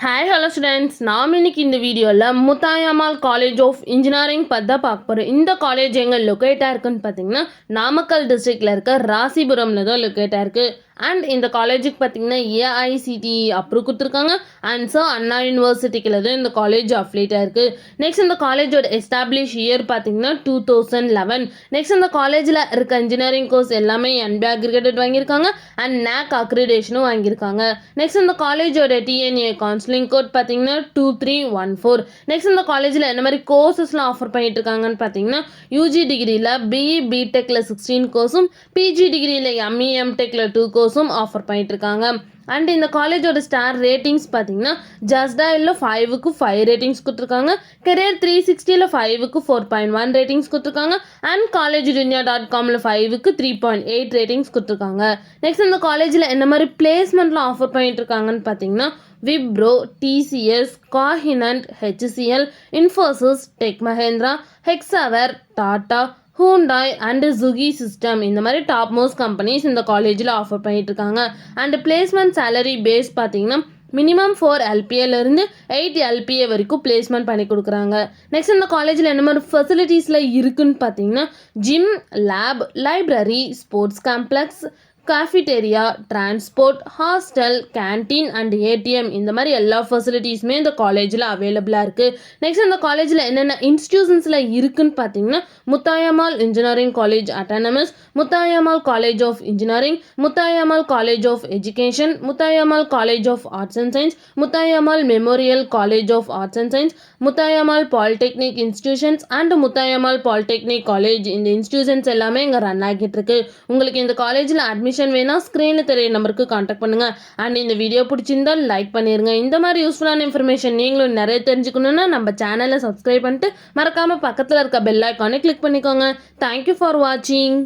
Hi hello students, நாம் இன்னைக்கு இந்த வீடியோவில் முத்தாயம்மாள் காலேஜ் ஆஃப் இன்ஜினியரிங் பற்றி தான் பார்க்க போகிறோம். இந்த காலேஜ் எங்கே லொக்கேட்டாக இருக்குன்னு பார்த்தீங்கன்னா நாமக்கல் டிஸ்ட்ரிக்டில் இருக்க ராசிபுரமில் தான் லொக்கேட்டாக இருக்குது. அண்ட் இந்த காலேஜுக்கு பார்த்தீங்கன்னா ஏஐசிடிஇ அப்ரூவ் கொடுத்துருக்காங்க. அண்ட் ஸோ அண்ணா யூனிவர்சிட்டிக்கில் தான் இந்த காலேஜ் அஃபிலேட்டாக இருக்குது. நெக்ஸ்ட் இந்த காலேஜோட எஸ்டாப்ளிஷ் இயர் பார்த்தீங்கன்னா 2011. நெக்ஸ்ட் இந்த காலேஜில் இருக்க இன்ஜினியரிங் கோர்ஸ் எல்லாமே என்பி அக்ரிகேட்டட் வாங்கியிருக்காங்க அண்ட் நேக் அக்ரிடேஷனும் வாங்கியிருக்காங்க. நெக்ஸ்ட் இந்த காலேஜோட டிஎன்ஏ கவுன்சிலிங் கோட் பார்த்தீங்கன்னா 2314. நெக்ஸ்ட் இந்த காலேஜில் என்ன மாதிரி கோர்சஸ்லாம் ஆஃபர் பண்ணிட்டு இருக்காங்கன்னு பார்த்தீங்கன்னா யூஜி டிகிரியில் பிஇ பிடெக்கில் 16 கோர்ஸும் பிஜி டிகிரியில் எம்இ எம்டெக்கில் 2 கோர்ஸும் ஆஃபர் பண்ணிட்டு இருக்காங்க. அண்ட் இந்த காலேஜோட ஸ்டார் ரேட்டிங்ஸ் பார்த்தீங்கன்னா ஜஸ்டாயில் 5க்கு 5 ரேட்டிங்ஸ் கொடுத்துருக்காங்க. கெரியர் 360ல் 5க்கு 4.1 ரேட்டிங்ஸ் கொடுத்துருக்காங்க. அண்ட் collegedunia.comல 5க்கு 3.8 ரேட்டிங்ஸ் கொடுத்துருக்காங்க. நெக்ஸ்ட் இந்த காலேஜில் என்ன மாதிரி பிளேஸ்மெண்ட்லாம் ஆஃபர் பண்ணிட்டு இருக்காங்கன்னு பார்த்தீங்கன்னா Wipro, TCS, Cognizant, HCL, Infosys, Tech Mahindra, Hexaware, Tata, Hyundai and Juki system இந்த மாதிரி டாப் மோஸ்ட் கம்பெனிஸ் இந்த காலேஜில் ஆஃபர் பண்ணிட்டு இருக்காங்க. அண்ட் பிளேஸ்மெண்ட் சேலரி பேஸ் பார்த்தீங்கன்னா மினிமம் 4 LPAலேருந்து 8 LPA வரைக்கும் பிளேஸ்மெண்ட் பண்ணி கொடுக்குறாங்க. நெக்ஸ்ட் இந்த காலேஜில் என்ன மாதிரி ஃபெசிலிட்டிஸில் இருக்குன்னு பார்த்தீங்கன்னா gym, lab, library, sports complex, cafeteria, transport, hostel, canteen and ATM இந்த மாதிரி எல்லா ஃபெசிலிட்டிஸுமே இந்த காலேஜில் அவைலபிளாக இருக்குது. நெக்ஸ்ட் இந்த காலேஜில் என்னென்ன இன்ஸ்டிடியூஷன்ஸில் இருக்குன்னு பார்த்தீங்கன்னா Muthayammal engineering college autonomous, Muthayammal college of engineering, Muthayammal college of education, Muthayammal college of arts and science, Muthayammal memorial college of arts and science, Muthayammal polytechnic institutions and Muthayammal polytechnic college இந்த இன்ஸ்டிடியூஷன்ஸ் எல்லாமே இங்கே ரன் ஆகிட்டு இருக்கு. உங்களுக்கு இந்த காலேஜில் அட்மிஷன் வேணா ஸ்க்ரீனில் தெரிய நம்பருக்கு காண்டாக்ட் பண்ணுங்க. அண்ட் இந்த வீடியோ பிடிச்சிருந்தால் லைக் பண்ணிருங்க. இந்த மாதிரி யூஸ்ஃபுல்லான இன்ஃபர்மேஷன் நீங்களும் நிறைய தெரிஞ்சுக்கணும்னா நம்ம சேனலை சப்ஸ்கிரைப் பண்ணிட்டு மறக்காம பக்கத்தில் இருக்க பெல் ஐக்கானை கிளிக் பண்ணிக்கோங்க. தேங்க்யூ ஃபார் வாட்சிங்.